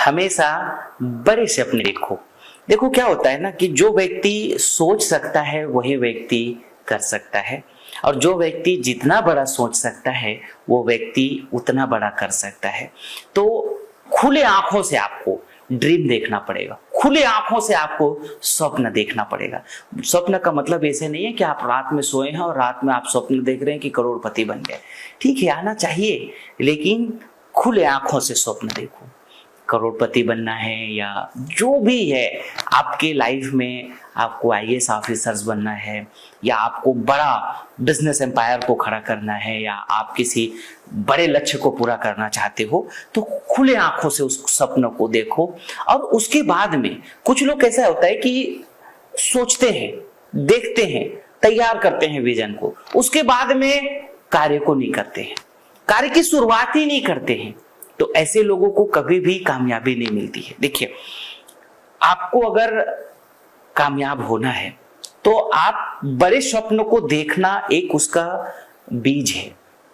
हमेशा बड़े सपने देखो। देखो क्या होता है ना कि जो व्यक्ति सोच सकता है वही व्यक्ति कर सकता है, और जो व्यक्ति जितना बड़ा सोच सकता है वो व्यक्ति उतना बड़ा कर सकता है। तो खुले आंखों से आपको ड्रीम देखना पड़ेगा, खुले आंखों से आपको स्वप्न देखना पड़ेगा। स्वप्न का मतलब ऐसे नहीं है कि आप रात में सोए हैं और रात में आप स्वप्न देख रहे हैं कि करोड़पति बन गए। ठीक है, आना चाहिए, लेकिन खुले आंखों से स्वप्न देखो। करोड़पति बनना है या जो भी है आपके लाइफ में, आपको आईएएस ऑफिसर्स बनना है या आपको बड़ा बिजनेस एम्पायर को खड़ा करना है या आप किसी बड़े लक्ष्य को पूरा करना चाहते हो, तो खुले आंखों से उस सपनों को देखो। और उसके बाद में कुछ लोग ऐसा होता है कि सोचते हैं, देखते हैं, तैयार करते हैं विजन को, उसके बाद में कार्य को नहीं करते हैं, कार्य की शुरुआत ही नहीं करते हैं। तो ऐसे लोगों को कभी भी कामयाबी नहीं मिलती है। देखिए, आपको अगर कामयाब होना है तो आप बड़े स्वप्न को देखना एक उसका बीज है।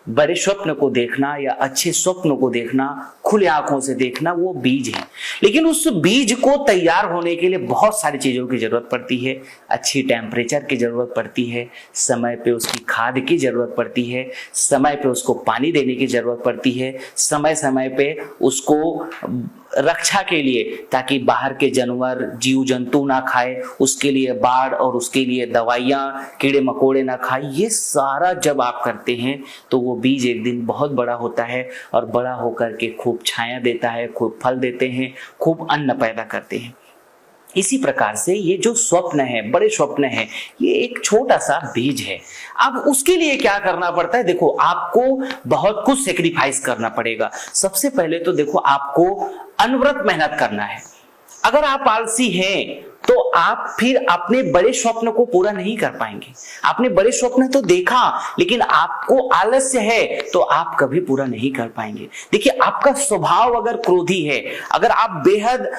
बड़े स्वप्न को देखना या अच्छे स्वप्न को देखना, खुले आंखों से देखना, वो बीज है। लेकिन उस बीज को तैयार होने के लिए बहुत सारी चीजों की जरूरत पड़ती है। अच्छी टेम्परेचर की जरूरत पड़ती है, समय पे उसकी खाद की जरूरत पड़ती है, समय पे उसको पानी देने की जरूरत पड़ती है, समय समय पे उसको रक्षा के लिए, ताकि बाहर के जानवर जीव जंतु ना खाए, उसके लिए बाढ़ और उसके लिए दवाइयां, कीड़े मकोड़े ना खाए। ये सारा जब आप करते हैं तो वो बीज एक दिन बहुत बड़ा होता है और बड़ा होकर के खूब छाया देता है, खूब फल देते हैं, खूब अन्न पैदा करते हैं। इसी प्रकार से ये जो स्वप्न है, बड़े स्वप्न है, ये एक छोटा सा बीज है। अब उसके लिए क्या करना पड़ता है? देखो, आपको बहुत कुछ सेक्रीफाइस करना पड़ेगा। सबसे पहले तो देखो, आपको अनवरत मेहनत करना है। अगर आप आलसी हैं तो आप फिर अपने बड़े स्वप्न को पूरा नहीं कर पाएंगे। आपने बड़े स्वप्न तो देखा, लेकिन आपको आलस्य है तो आप कभी पूरा नहीं कर पाएंगे। देखिए, आपका स्वभाव अगर क्रोधी है, अगर आप बेहद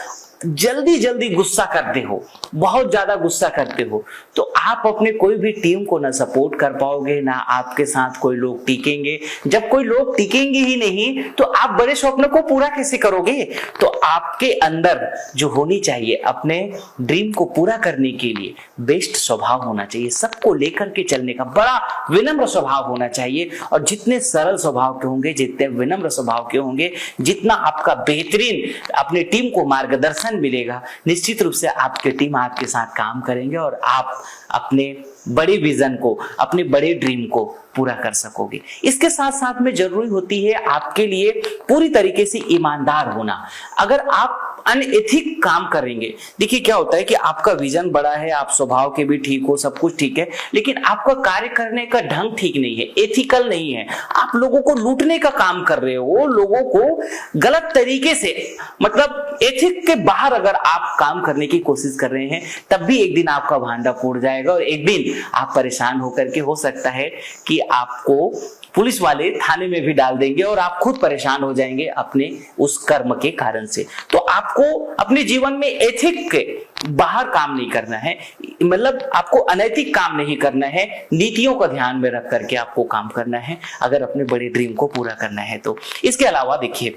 जल्दी जल्दी गुस्सा करते हो, बहुत ज्यादा गुस्सा करते हो, तो आप अपने कोई भी टीम को ना सपोर्ट कर पाओगे, ना आपके साथ कोई लोग टिकेंगे। जब कोई लोग टिकेंगे ही नहीं तो आप बड़े स्वप्न को पूरा कैसे करोगे? तो आपके अंदर जो होनी चाहिए अपने ड्रीम को पूरा करने के लिए बेस्ट स्वभाव होना चाहिए, सबको लेकर के चलने का बड़ा विनम्र स्वभाव होना चाहिए। और जितने सरल स्वभाव के होंगे, जितने विनम्र स्वभाव के होंगे, जितना आपका बेहतरीन अपनी टीम को मार्गदर्शन मिलेगा, निश्चित रूप से आपकी टीम आपके साथ काम करेंगे और आप अपने बड़े विजन को, अपने बड़े ड्रीम को पूरा कर सकोगे। इसके साथ साथ में जरूरी होती है आपके लिए पूरी तरीके से ईमानदार होना। अगर आप अनएथिक काम करेंगे, देखिए क्या होता है कि आपका विजन बड़ा है, आप स्वभाव के भी ठीक हो, सब कुछ ठीक है, लेकिन आपका कार्य करने का ढंग ठीक नहीं है, एथिकल नहीं है, आप लोगों को लूटने का काम कर रहे हो, लोगों को गलत तरीके से, मतलब एथिक के बाहर अगर आप काम करने की कोशिश कर रहे हैं, तब भी एक दिन आपका भांडा फूट जाएगा और एक दिन आप परेशान होकर के, हो सकता है कि आपको पुलिस वाले थाने में भी डाल देंगे और आप खुद परेशान हो जाएंगे अपने उस कर्म के कारण से। तो आपको अपने जीवन में एथिक के बाहर काम नहीं करना है, मतलब आपको अनैतिक काम नहीं करना है, नीतियों का ध्यान में रख करके आपको काम करना है अगर अपने बड़े ड्रीम को पूरा करना है तो। इसके अलावा देखिए,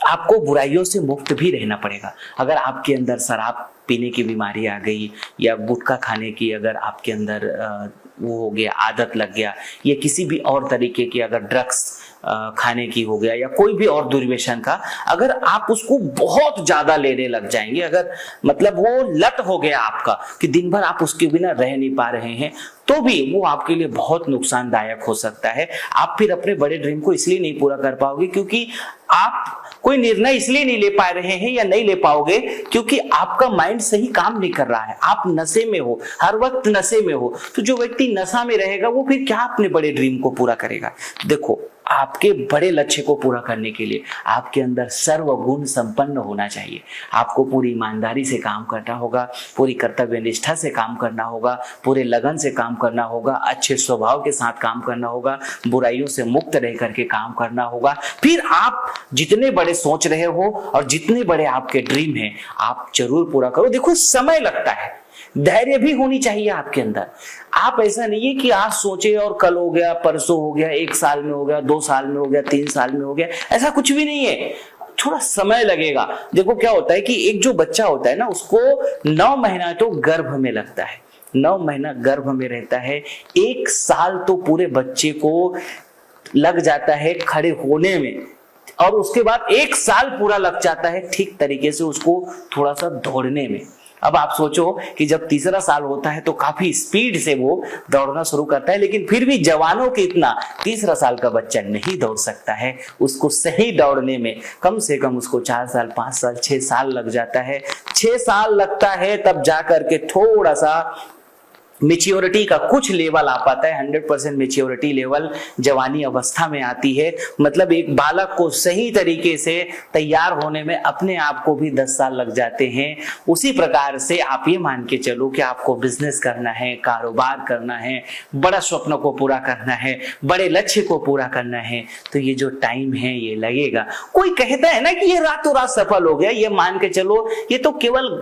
आपको बुराइयों से मुक्त भी रहना पड़ेगा। अगर आपके अंदर शराब पीने की बीमारी आ गई या गुटखा खाने की अगर आपके अंदर वो हो गया, आदत लग गया, या किसी भी और तरीके की अगर ड्रग्स खाने की हो गया या कोई भी और दुर्व्यसन का, अगर आप उसको बहुत ज्यादा लेने लग जाएंगे, अगर मतलब वो लत हो गया आपका कि दिन भर आप उसके बिना रह नहीं पा रहे हैं, तो भी वो आपके लिए बहुत नुकसानदायक हो सकता है। आप फिर अपने बड़े ड्रीम को इसलिए नहीं पूरा कर पाओगे क्योंकि आप कोई निर्णय इसलिए नहीं ले पा रहे हैं या नहीं ले पाओगे क्योंकि आपका माइंड सही काम नहीं कर रहा है, आप नशे में हो, हर वक्त नशे में हो। तो जो व्यक्ति नशा में रहेगा वो फिर क्या अपने बड़े ड्रीम को पूरा करेगा? देखो, आपके बड़े लक्ष्य को पूरा करने के लिए आपके अंदर सर्वगुण संपन्न होना चाहिए। आपको पूरी ईमानदारी से काम करना होगा, पूरी कर्तव्य निष्ठा से काम करना होगा, पूरे लगन से काम करना होगा, अच्छे स्वभाव के साथ काम करना होगा, बुराइयों से मुक्त रह करके काम करना होगा। फिर आप जितने बड़े सोच रहे हो और जितने बड़े आपके ड्रीम हैं, आप जरूर पूरा करो। देखो, समय लगता है, धैर्य भी होनी चाहिए आपके अंदर। आप ऐसा नहीं है कि आज सोचे और कल हो गया, परसों हो गया, 1 साल में हो गया, 2 साल में हो गया, 3 साल में हो गया, ऐसा कुछ भी नहीं है। थोड़ा समय लगेगा। देखो क्या होता है कि एक जो बच्चा होता है ना, उसको 9 महीना तो गर्भ में लगता है, 9 महीना गर्भ में रहता है, 1 साल तो पूरे बच्चे को लग जाता है खड़े होने में, और उसके बाद 1 साल पूरा लग जाता है ठीक तरीके से उसको थोड़ा सा दौड़ने में। अब आप सोचो कि जब तीसरा साल होता है तो काफी स्पीड से वो दौड़ना शुरू करता है, लेकिन फिर भी जवानों के इतना तीसरा साल का बच्चा नहीं दौड़ सकता है। उसको सही दौड़ने में कम से कम उसको 4 साल, 5 साल, 6 साल लग जाता है। 6 साल लगता है तब जाकर के थोड़ा सा मेच्योरिटी का कुछ लेवल आ पाता है। 100% मेच्योरिटी लेवल जवानी अवस्था में आती है। मतलब एक बालक को सही तरीके से तैयार होने में अपने आप को भी 10 साल लग जाते हैं। उसी प्रकार से आप ये मान के चलो कि आपको बिजनेस करना है, कारोबार करना है, बड़ा स्वप्न को पूरा करना है, बड़े लक्ष्य को पूरा करना है, तो ये जो टाइम है ये लगेगा। कोई कहता है ना कि ये रातों रात सफल हो गया, ये मान के चलो ये तो केवल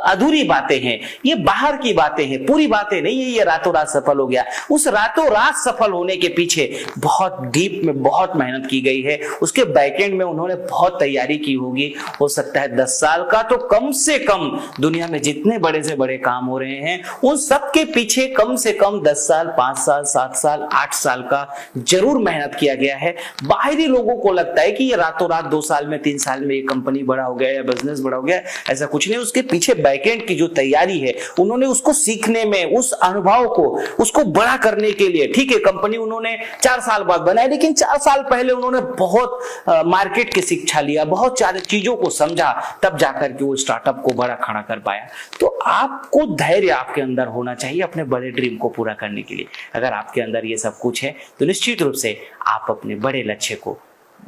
अधूरी बातें हैं, ये बाहर की बातें हैं, पूरी बातें नहीं है ये रातों रात सफल हो गया। उस रातों रात सफल होने के पीछे बहुत डीप में बहुत मेहनत की गई है, उसके बैकएंड में उन्होंने बहुत तैयारी की होगी। हो सकता है 10 साल का तो कम से कम दुनिया में जितने बड़े से बड़े काम हो रहे हैं उन सब के पीछे कम से कम 10 साल, 5 साल, 7 साल, 8 साल का जरूर मेहनत किया गया है। बाहरी लोगों को लगता है कि ये रातों रात 2 साल में, 3 साल में ये कंपनी बड़ा हो गया या बिजनेस बड़ा हो गया, ऐसा कुछ नहीं। उसके पीछे बैकएंड की जो तैयारी है, उन्होंने उसको सीखने में, उस अनुभव को उसको बड़ा करने के लिए, ठीक है कंपनी उन्होंने 4 साल बाद बनाई, लेकिन 4 साल पहले उन्होंने बहुत मार्केट की शिक्षा लिया, बहुत सारी चीजों को समझा, तब जाकर के वो स्टार्टअप को बड़ा खड़ा कर पाया। तो आपको धैर्य आपके अंदर होना चाहिए अपने बड़े ड्रीम को पूरा करने के लिए। अगर आपके अंदर ये सब कुछ है तो निश्चित रूप से आप अपने बड़े लक्ष्य को,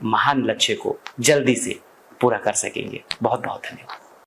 महान लक्ष्य को जल्दी से पूरा कर सकेंगे। बहुत बहुत धन्यवाद।